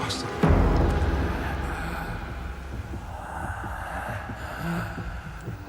letterboxd.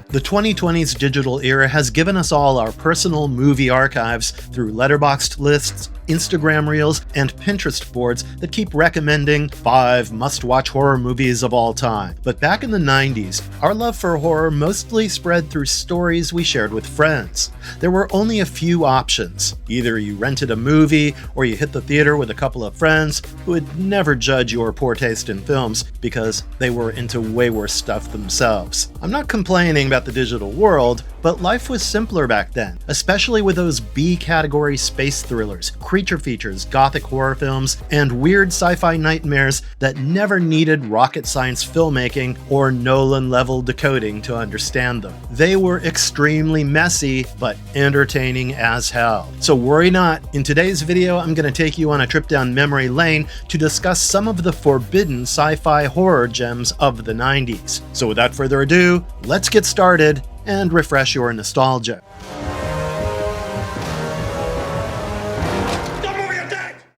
The 2020s digital era has given us all our personal movie archives through letterboxd lists, Instagram reels, and Pinterest boards that keep recommending 5 must-watch horror movies of all time. But back in the 90s, our love for horror mostly spread through stories we shared with friends. There were only a few options. Either you rented a movie, or you hit the theater with a couple of friends who would never judge your poor taste in films because they were into way worse stuff themselves. I'm not complaining about the digital world, but life was simpler back then, especially with those B-category space thrillers, creature features, gothic horror films, and weird sci-fi nightmares that never needed rocket science filmmaking or Nolan-level decoding to understand them. They were extremely messy, but entertaining as hell. So worry not, in today's video I'm going to take you on a trip down memory lane to discuss some of the forbidden sci-fi horror gems of the 90s. So without further ado, let's get started and refresh your nostalgia.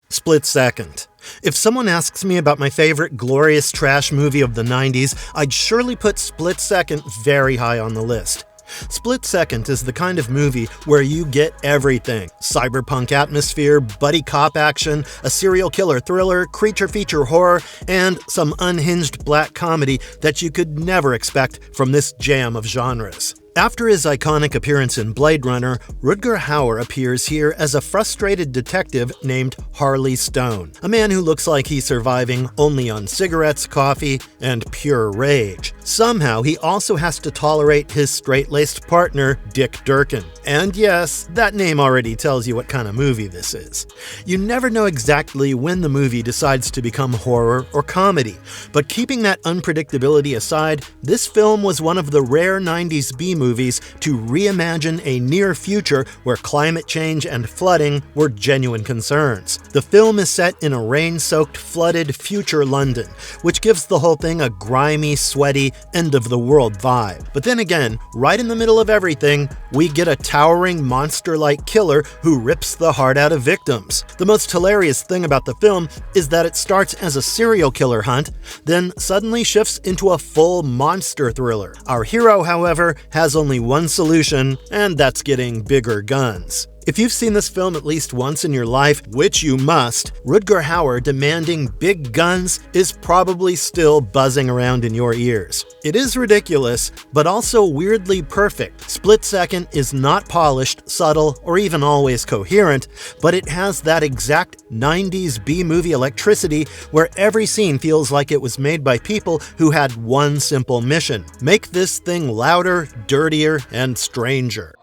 Split Second. If someone asks me about my favorite glorious trash movie of the 90s, I'd surely put Split Second very high on the list. Split Second is the kind of movie where you get everything. Cyberpunk atmosphere, buddy cop action, a serial killer thriller, creature feature horror, and some unhinged black comedy that you could never expect from this jam of genres. After his iconic appearance in Blade Runner, Rutger Hauer appears here as a frustrated detective named Harley Stone, a man who looks like he's surviving only on cigarettes, coffee, and pure rage. Somehow, he also has to tolerate his straight-laced partner, Dick Durkin. And yes, that name already tells you what kind of movie this is. You never know exactly when the movie decides to become horror or comedy, but keeping that unpredictability aside, this film was one of the rare 90s B-movies to reimagine a near future where climate change and flooding were genuine concerns. The film is set in a rain-soaked, flooded future London, which gives the whole thing a grimy, sweaty, end-of-the-world vibe. But then again, right in the middle of everything, we get a towering monster-like killer who rips the heart out of victims. The most hilarious thing about the film is that it starts as a serial killer hunt, then suddenly shifts into a full monster thriller. Our hero, however, has only one solution, and that's getting bigger guns. If you've seen this film at least once in your life, which you must, Rutger Hauer demanding big guns is probably still buzzing around in your ears. It is ridiculous, but also weirdly perfect. Split Second is not polished, subtle, or even always coherent, but it has that exact 90s B-movie electricity where every scene feels like it was made by people who had one simple mission: make this thing louder, dirtier, and stranger.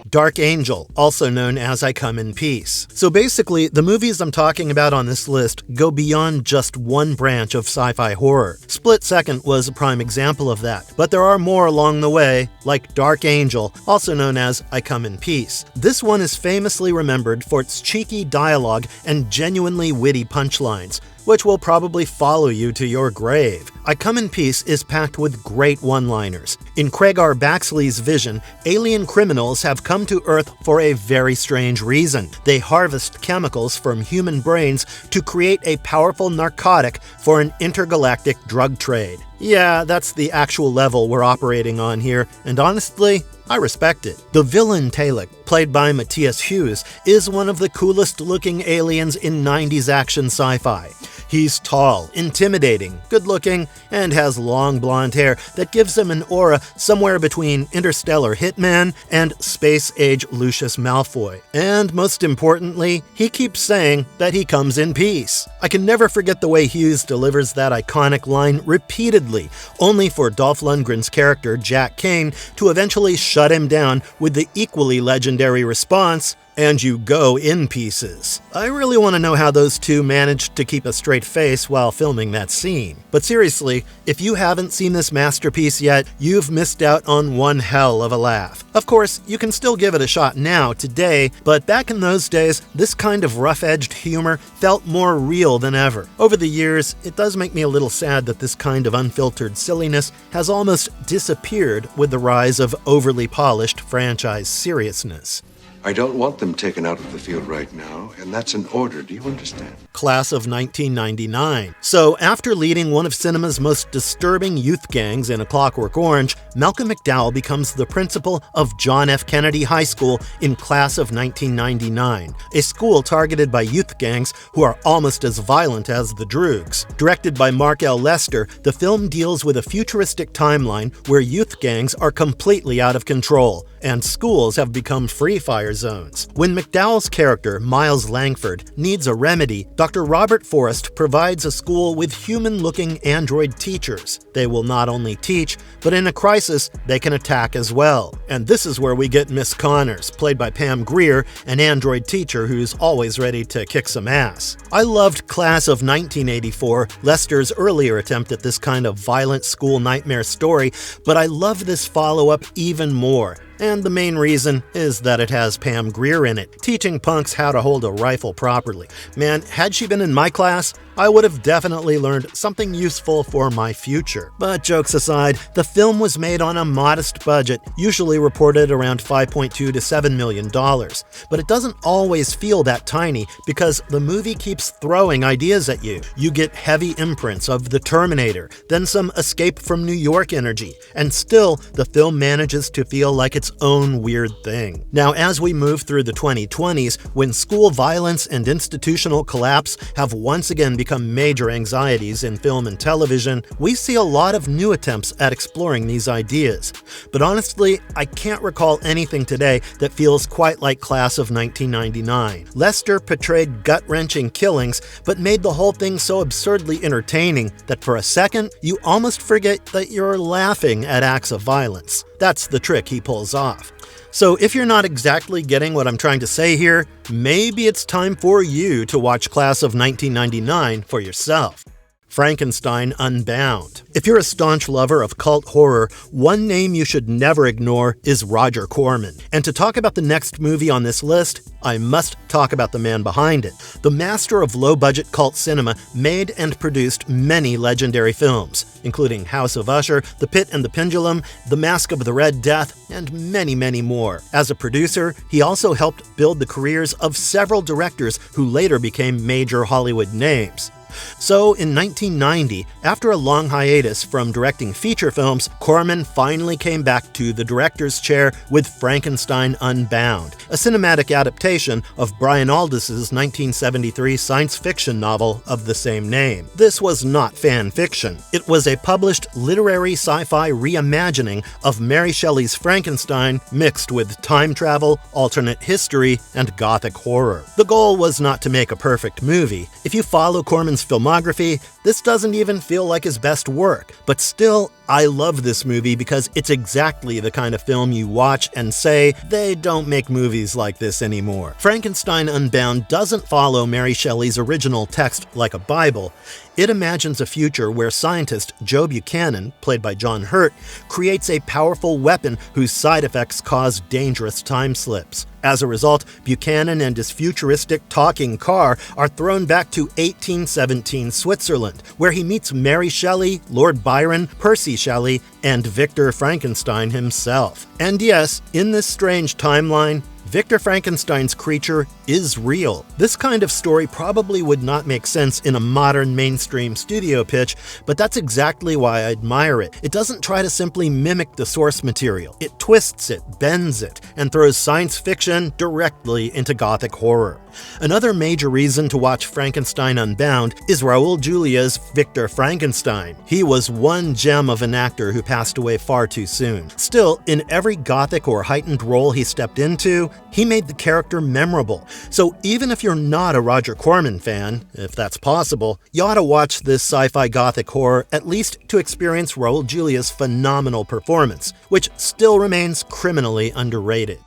Dark Angel, also known as I Come in Peace. So basically, the movies I'm talking about on this list go beyond just one branch of sci-fi horror. Split Second was a prime example of that, but there are more along the way, like Dark Angel, also known as I Come in Peace. This one is famously remembered for its cheeky dialogue and genuinely witty punchlines, which will probably follow you to your grave. I Come in Peace is packed with great one-liners. In Craig R. Baxley's vision, alien criminals have come to Earth for a very strange reason. They harvest chemicals from human brains to create a powerful narcotic for an intergalactic drug trade. Yeah, that's the actual level we're operating on here, and honestly, I respect it. The villain Talek, played by Matthias Hughes, is one of the coolest looking aliens in 90s action sci-fi. He's tall, intimidating, good-looking, and has long blonde hair that gives him an aura somewhere between Interstellar Hitman and Space-Age Lucius Malfoy. And most importantly, he keeps saying that he comes in peace. I can never forget the way Hughes delivers that iconic line repeatedly, only for Dolph Lundgren's character, Jack Kane, to eventually shut him down with the equally legendary response, "And you go in pieces." I really want to know how those two managed to keep a straight face while filming that scene. But seriously, if you haven't seen this masterpiece yet, you've missed out on one hell of a laugh. Of course, you can still give it a shot now, today, but back in those days, this kind of rough-edged humor felt more real than ever. Over the years, it does make me a little sad that this kind of unfiltered silliness has almost disappeared with the rise of overly polished franchise seriousness. I don't want them taken out of the field right now, and that's an order. Do you understand? Class of 1999. So, after leading one of cinema's most disturbing youth gangs in A Clockwork Orange, Malcolm McDowell becomes the principal of John F. Kennedy High School in Class of 1999, a school targeted by youth gangs who are almost as violent as the Droogs. Directed by Mark L. Lester, the film deals with a futuristic timeline where youth gangs are completely out of control, and schools have become free fire zones. When McDowell's character, Miles Langford, needs a remedy, Dr. Robert Forrest provides a school with human-looking android teachers. They will not only teach, but in a crisis, they can attack as well. And this is where we get Miss Connors, played by Pam Grier, an android teacher who's always ready to kick some ass. I loved Class of 1984, Lester's earlier attempt at this kind of violent school nightmare story, but I love this follow-up even more. And the main reason is that it has Pam Grier in it, teaching punks how to hold a rifle properly. Man, had she been in my class, I would have definitely learned something useful for my future. But jokes aside, the film was made on a modest budget, usually reported around $5.2 to $7 million. But it doesn't always feel that tiny because the movie keeps throwing ideas at you. You get heavy imprints of The Terminator, then some Escape from New York energy, and still, the film manages to feel like it's own weird thing. Now, as we move through the 2020s, when school violence and institutional collapse have once again become major anxieties in film and television, we see a lot of new attempts at exploring these ideas. But honestly, I can't recall anything today that feels quite like Class of 1999. Lester portrayed gut-wrenching killings, but made the whole thing so absurdly entertaining that for a second, you almost forget that you're laughing at acts of violence. That's the trick he pulls off. So if you're not exactly getting what I'm trying to say here, maybe it's time for you to watch Class of 1999 for yourself. Frankenstein Unbound. If you're a staunch lover of cult horror, one name you should never ignore is Roger Corman. And to talk about the next movie on this list, I must talk about the man behind it. The master of low-budget cult cinema made and produced many legendary films, including House of Usher, The Pit and the Pendulum, The Mask of the Red Death, and many, many more. As a producer, he also helped build the careers of several directors who later became major Hollywood names. So, in 1990, after a long hiatus from directing feature films, Corman finally came back to the director's chair with Frankenstein Unbound, a cinematic adaptation of Brian Aldiss's 1973 science fiction novel of the same name. This was not fan fiction. It was a published literary sci-fi reimagining of Mary Shelley's Frankenstein mixed with time travel, alternate history, and gothic horror. The goal was not to make a perfect movie. If you follow Corman's filmography, this doesn't even feel like his best work, but still, I love this movie because it's exactly the kind of film you watch and say, they don't make movies like this anymore. Frankenstein Unbound doesn't follow Mary Shelley's original text like a Bible. It imagines a future where scientist Joe Buchanan, played by John Hurt, creates a powerful weapon whose side effects cause dangerous time slips. As a result, Buchanan and his futuristic talking car are thrown back to 1817 Switzerland, where he meets Mary Shelley, Lord Byron, Percy Shelley, and Victor Frankenstein himself. And yes, in this strange timeline, Victor Frankenstein's creature is real. This kind of story probably would not make sense in a modern mainstream studio pitch, but that's exactly why I admire it. It doesn't try to simply mimic the source material. It twists it, bends it, and throws science fiction directly into gothic horror. Another major reason to watch Frankenstein Unbound is Raul Julia's Victor Frankenstein. He was one gem of an actor who passed away far too soon. Still, in every gothic or heightened role he stepped into, he made the character memorable. So even if you're not a Roger Corman fan, if that's possible, you ought to watch this sci-fi gothic horror at least to experience Raul Julia's phenomenal performance, which still remains criminally underrated.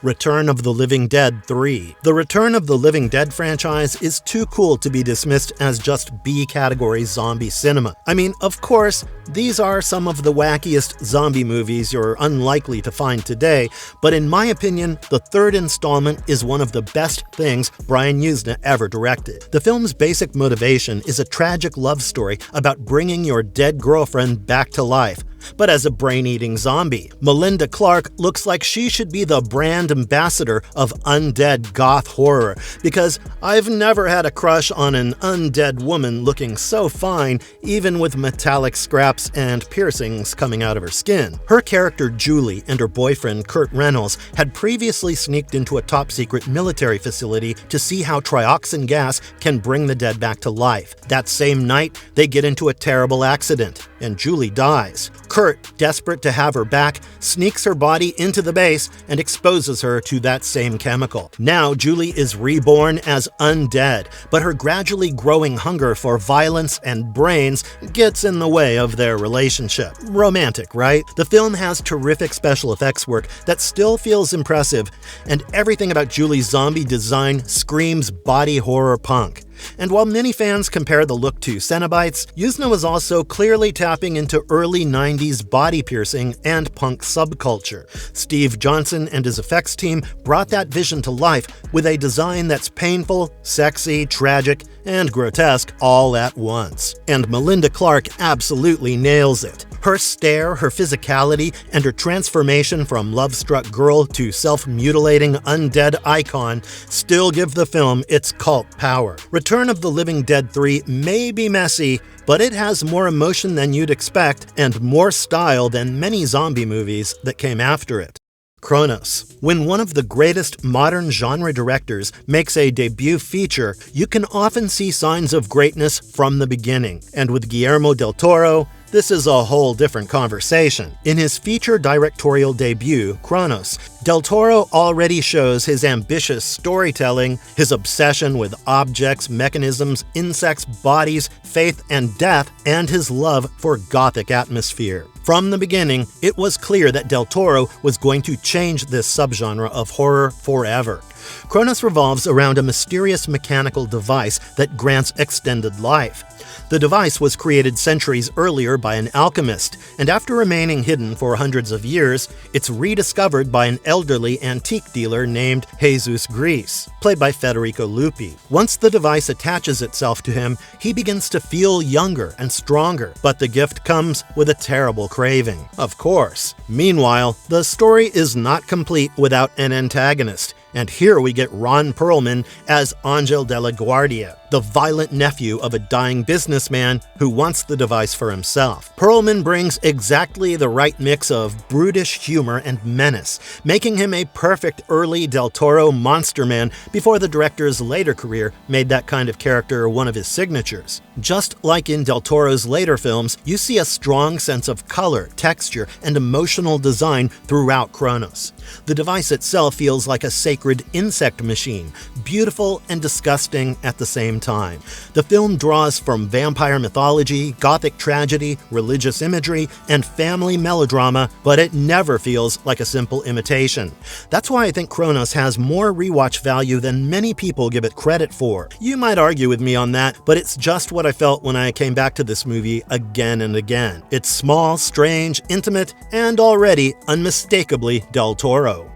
Return of the Living Dead 3. The Return of the Living Dead franchise is too cool to be dismissed as just B-category zombie cinema. I mean, of course, these are some of the wackiest zombie movies you're unlikely to find today, but in my opinion, the third installment is one of the best things Brian Yuzna ever directed. The film's basic motivation is a tragic love story about bringing your dead girlfriend back to life. but as a brain-eating zombie. Melinda Clarke looks like she should be the brand ambassador of undead goth horror, because I've never had a crush on an undead woman looking so fine, even with metallic scraps and piercings coming out of her skin. Her character Julie and her boyfriend Kurt Reynolds had previously sneaked into a top-secret military facility to see how trioxin gas can bring the dead back to life. That same night, they get into a terrible accident, and Julie dies. Kurt, desperate to have her back, sneaks her body into the base and exposes her to that same chemical. Now Julie is reborn as undead, but her gradually growing hunger for violence and brains gets in the way of their relationship. Romantic, right? The film has terrific special effects work that still feels impressive, and everything about Julie's zombie design screams body horror punk. And while many fans compare the look to Cenobites, Yuzna was also clearly tapping into early 90s body piercing and punk subculture. Steve Johnson and his effects team brought that vision to life with a design that's painful, sexy, tragic, and grotesque all at once. And Melinda Clarke absolutely nails it. Her stare, her physicality, and her transformation from love-struck girl to self-mutilating undead icon still give the film its cult power. Return of the Living Dead 3 may be messy, but it has more emotion than you'd expect and more style than many zombie movies that came after it. Cronos. When one of the greatest modern genre directors makes a debut feature, you can often see signs of greatness from the beginning. And with Guillermo del Toro, this is a whole different conversation. In his feature directorial debut, Cronos, Del Toro already shows his ambitious storytelling, his obsession with objects, mechanisms, insects, bodies, faith, and death, and his love for gothic atmosphere. From the beginning, it was clear that Del Toro was going to change this subgenre of horror forever. Cronos revolves around a mysterious mechanical device that grants extended life. The device was created centuries earlier by an alchemist, and after remaining hidden for hundreds of years, it's rediscovered by an elderly antique dealer named Jesus Gris, played by Federico Lupi. Once the device attaches itself to him, he begins to feel younger and stronger, but the gift comes with a terrible craving, of course. Meanwhile, the story is not complete without an antagonist, and here we get Ron Perlman as Angel de la Guardia, the violent nephew of a dying businessman who wants the device for himself. Perlman brings exactly the right mix of brutish humor and menace, making him a perfect early Del Toro monster man before the director's later career made that kind of character one of his signatures. Just like in Del Toro's later films, you see a strong sense of color, texture, and emotional design throughout Cronos. The device itself feels like a sacred insect machine, beautiful and disgusting at the same time. The film draws from vampire mythology, gothic tragedy, religious imagery, and family melodrama, but it never feels like a simple imitation. That's why I think Cronos has more rewatch value than many people give it credit for. You might argue with me on that, but it's just what I felt when I came back to this movie again and again. It's small, strange, intimate, and already unmistakably Del Toro.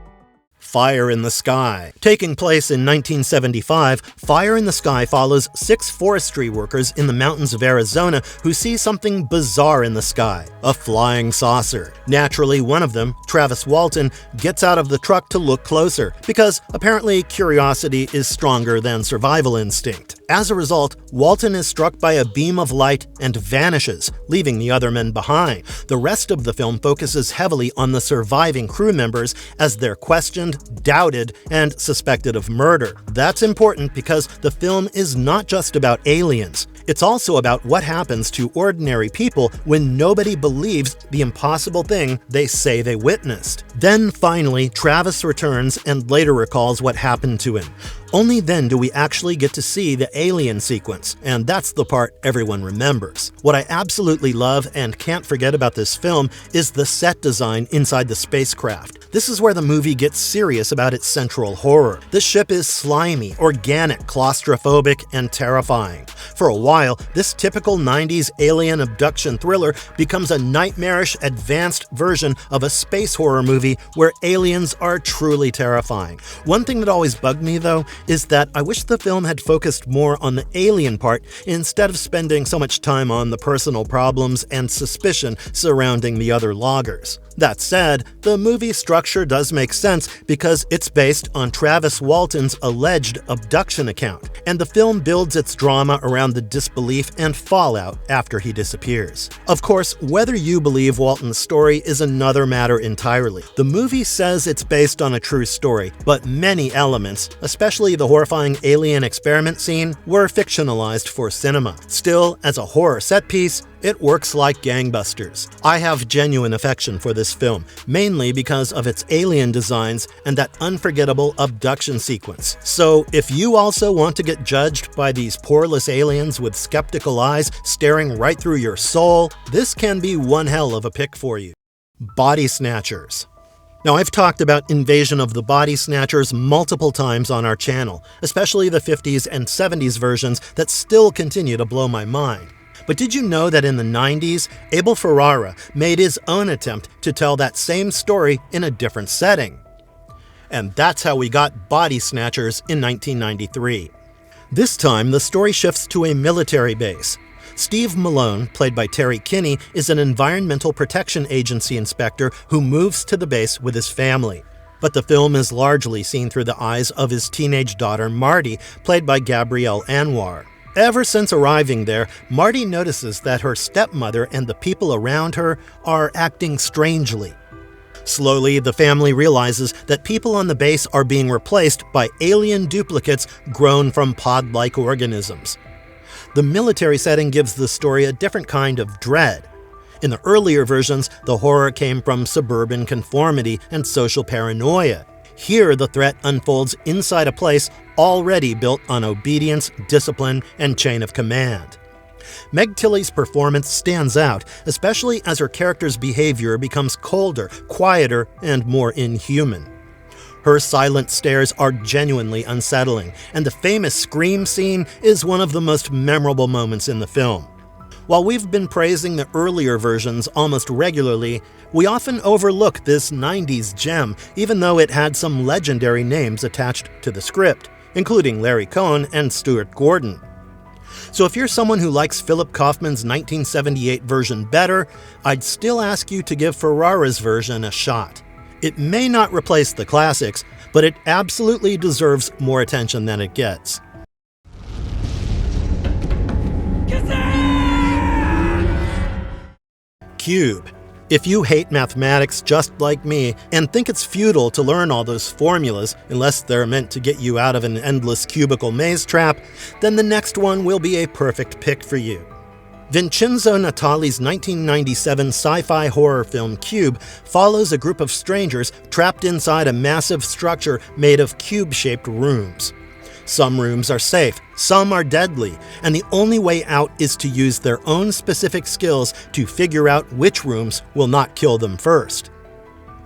Fire in the Sky. Taking place in 1975, Fire in the Sky follows 6 forestry workers in the mountains of Arizona who see something bizarre in the sky, a flying saucer. Naturally, one of them, Travis Walton, gets out of the truck to look closer, because apparently curiosity is stronger than survival instinct. As a result, Walton is struck by a beam of light and vanishes, leaving the other men behind. The rest of the film focuses heavily on the surviving crew members as they're questioned, doubted, and suspected of murder. That's important because the film is not just about aliens. It's also about what happens to ordinary people when nobody believes the impossible thing they say they witnessed. Then finally, Travis returns and later recalls what happened to him. Only then do we actually get to see the alien sequence, and that's the part everyone remembers. What I absolutely love and can't forget about this film is the set design inside the spacecraft. This is where the movie gets serious about its central horror. The ship is slimy, organic, claustrophobic, and terrifying. For a while, this typical 90s alien abduction thriller becomes a nightmarish, advanced version of a space horror movie where aliens are truly terrifying. One thing that always bugged me, though, is that I wish the film had focused more on the alien part instead of spending so much time on the personal problems and suspicion surrounding the other loggers. That said, the movie's structure does make sense because it's based on Travis Walton's alleged abduction account, and the film builds its drama around the disbelief and fallout after he disappears. Of course, whether you believe Walton's story is another matter entirely. The movie says it's based on a true story, but many elements, especially the horrifying alien experiment scene, were fictionalized for cinema. Still, as a horror set piece, it works like gangbusters. I have genuine affection for this film, mainly because of its alien designs and that unforgettable abduction sequence. So if you also want to get judged by these poreless aliens with skeptical eyes staring right through your soul, this can be one hell of a pick for you. Body Snatchers. Now, I've talked about Invasion of the Body Snatchers multiple times on our channel, especially the 50s and 70s versions that still continue to blow my mind. But did you know that in the 90s, Abel Ferrara made his own attempt to tell that same story in a different setting? And that's how we got Body Snatchers in 1993. This time, the story shifts to a military base. Steve Malone, played by Terry Kinney, is an Environmental Protection Agency inspector who moves to the base with his family. But the film is largely seen through the eyes of his teenage daughter Marty, played by Gabrielle Anwar. Ever since arriving there, Marty notices that her stepmother and the people around her are acting strangely. Slowly, the family realizes that people on the base are being replaced by alien duplicates grown from pod-like organisms. The military setting gives the story a different kind of dread. In the earlier versions, the horror came from suburban conformity and social paranoia. Here, the threat unfolds inside a place already built on obedience, discipline, and chain of command. Meg Tilly's performance stands out, especially as her character's behavior becomes colder, quieter, and more inhuman. Her silent stares are genuinely unsettling, and the famous scream scene is one of the most memorable moments in the film. While we've been praising the earlier versions almost regularly, we often overlook this 90s gem, even though it had some legendary names attached to the script, including Larry Cohen and Stuart Gordon. So if you're someone who likes Philip Kaufman's 1978 version better, I'd still ask you to give Ferrara's version a shot. It may not replace the classics, but it absolutely deserves more attention than it gets. Cube. If you hate mathematics just like me and think it's futile to learn all those formulas unless they're meant to get you out of an endless cubicle maze trap, then the next one will be a perfect pick for you. Vincenzo Natali's 1997 sci-fi horror film Cube follows a group of strangers trapped inside a massive structure made of cube-shaped rooms. Some rooms are safe, some are deadly, and the only way out is to use their own specific skills to figure out which rooms will not kill them first.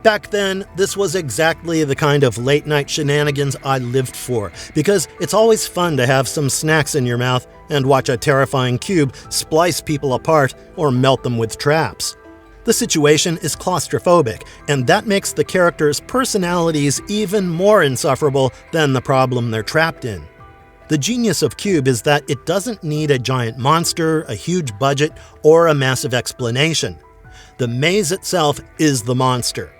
Back then, this was exactly the kind of late-night shenanigans I lived for, because it's always fun to have some snacks in your mouth and watch a terrifying cube splice people apart or melt them with traps. The situation is claustrophobic, and that makes the characters' personalities even more insufferable than the problem they're trapped in. The genius of Cube is that it doesn't need a giant monster, a huge budget, or a massive explanation. The maze itself is the monster.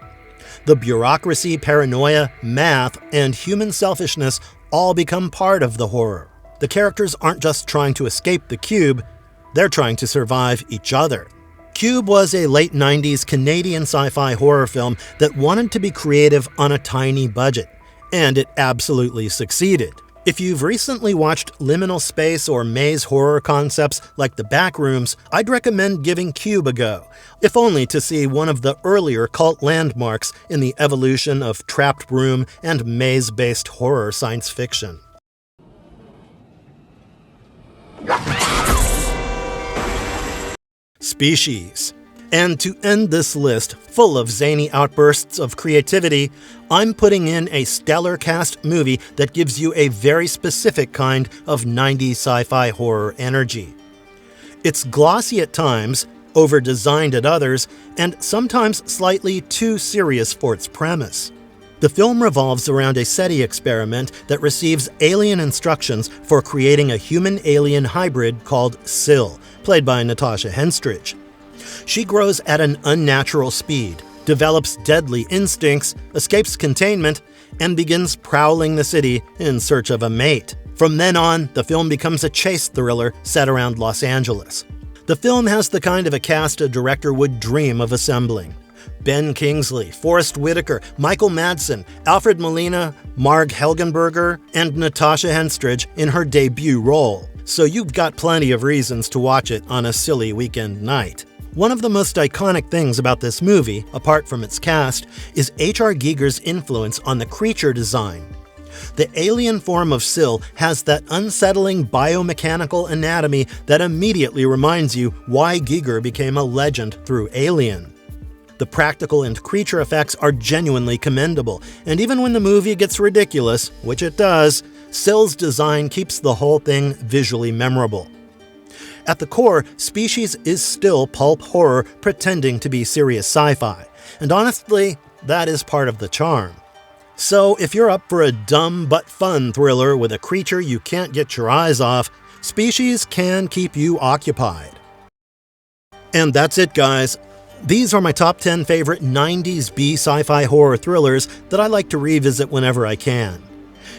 The bureaucracy, paranoia, math, and human selfishness all become part of the horror. The characters aren't just trying to escape the cube, they're trying to survive each other. Cube was a late 90s Canadian sci-fi horror film that wanted to be creative on a tiny budget, and it absolutely succeeded. If you've recently watched liminal space or maze horror concepts like The Backrooms, I'd recommend giving Cube a go, if only to see one of the earlier cult landmarks in the evolution of trapped room and maze-based horror science fiction. Species. And to end this list, full of zany outbursts of creativity, I'm putting in a stellar cast movie that gives you a very specific kind of 90s sci-fi horror energy. It's glossy at times, over-designed at others, and sometimes slightly too serious for its premise. The film revolves around a SETI experiment that receives alien instructions for creating a human-alien hybrid called Syl, played by Natasha Henstridge. She grows at an unnatural speed, develops deadly instincts, escapes containment, and begins prowling the city in search of a mate. From then on, the film becomes a chase thriller set around Los Angeles. The film has the kind of a cast a director would dream of assembling. Ben Kingsley, Forrest Whitaker, Michael Madsen, Alfred Molina, Marg Helgenberger, and Natasha Henstridge in her debut role. So you've got plenty of reasons to watch it on a silly weekend night. One of the most iconic things about this movie, apart from its cast, is H.R. Giger's influence on the creature design. The alien form of Syl has that unsettling biomechanical anatomy that immediately reminds you why Giger became a legend through Alien. The practical and creature effects are genuinely commendable, and even when the movie gets ridiculous, which it does, Syl's design keeps the whole thing visually memorable. At the core, Species is still pulp horror pretending to be serious sci-fi, and honestly, that is part of the charm. So if you're up for a dumb but fun thriller with a creature you can't get your eyes off, Species can keep you occupied. And that's it, guys. These are my top 10 favorite 90s B sci-fi horror thrillers that I like to revisit whenever I can.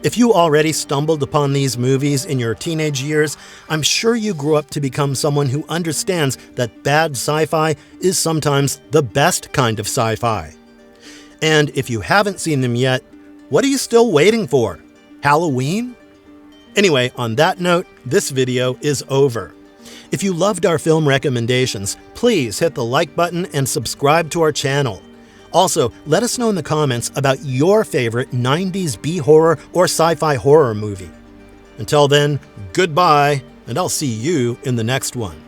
If you already stumbled upon these movies in your teenage years, I'm sure you grew up to become someone who understands that bad sci-fi is sometimes the best kind of sci-fi. And if you haven't seen them yet, what are you still waiting for? Halloween? Anyway, on that note, this video is over. If you loved our film recommendations, please hit the like button and subscribe to our channel. Also, let us know in the comments about your favorite 90s B-horror or sci-fi horror movie. Until then, goodbye, and I'll see you in the next one.